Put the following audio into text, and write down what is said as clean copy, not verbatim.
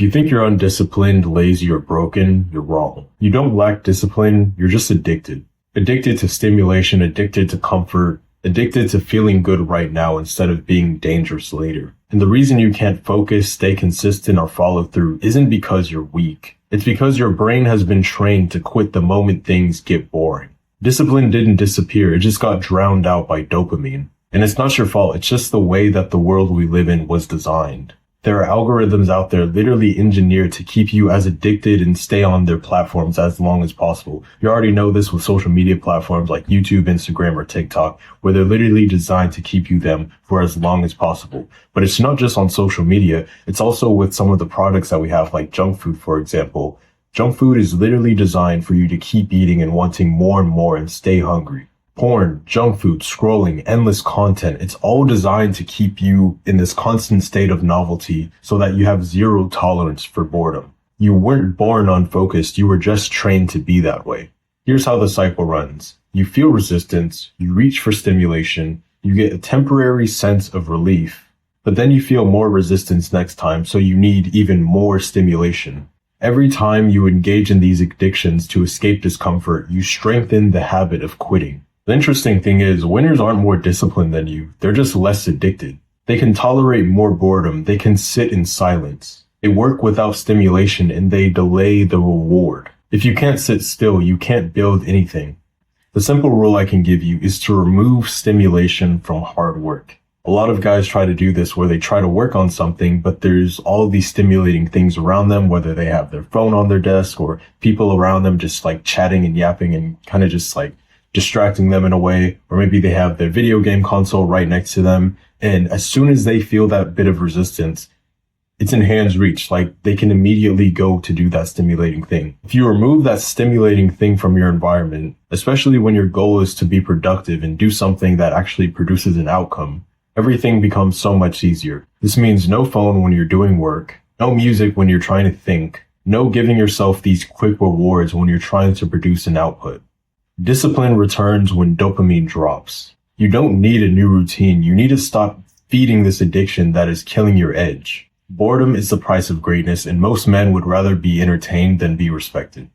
If you think you're undisciplined, lazy, or broken, you're wrong. You don't lack discipline, you're just addicted. Addicted to stimulation, addicted to comfort, addicted to feeling good right now instead of being dangerous later. And the reason you can't focus, stay consistent, or follow through isn't because you're weak. It's because your brain has been trained to quit the moment things get boring. Discipline didn't disappear, it just got drowned out by dopamine. And it's not your fault, it's just the way that the world we live in was designed. There are algorithms out there literally engineered to keep you as addicted and stay on their platforms as long as possible. You already know this with social media platforms like YouTube, Instagram, or TikTok, where they're literally designed to keep you them for as long as possible. But it's not just on social media, it's also with some of the products that we have, like junk food, for example. Junk food is literally designed for you to keep eating and wanting more and more and stay hungry. Porn, junk food, scrolling, endless content, it's all designed to keep you in this constant state of novelty so that you have zero tolerance for boredom. You weren't born unfocused, you were just trained to be that way. Here's how the cycle runs. You feel resistance, you reach for stimulation, you get a temporary sense of relief, but then you feel more resistance next time, so you need even more stimulation. Every time you engage in these addictions to escape discomfort, you strengthen the habit of quitting. The interesting thing is, winners aren't more disciplined than you, they're just less addicted. They can tolerate more boredom, they can sit in silence. They work without stimulation and they delay the reward. If you can't sit still, you can't build anything. The simple rule I can give you is to remove stimulation from hard work. A lot of guys try to do this where they try to work on something, but there's all of these stimulating things around them, whether they have their phone on their desk or people around them just like chatting and yapping and kind of just like distracting them in a way, or maybe they have their video game console right next to them. And as soon as they feel that bit of resistance, it's in hand's reach. Like they can immediately go to do that stimulating thing. If you remove that stimulating thing from your environment, especially when your goal is to be productive and do something that actually produces an outcome, everything becomes so much easier. This means no phone when you're doing work, no music when you're trying to think, no giving yourself these quick rewards when you're trying to produce an output. Discipline returns when dopamine drops. You don't need a new routine. You need to stop feeding this addiction that is killing your edge. Boredom is the price of greatness, and most men would rather be entertained than be respected.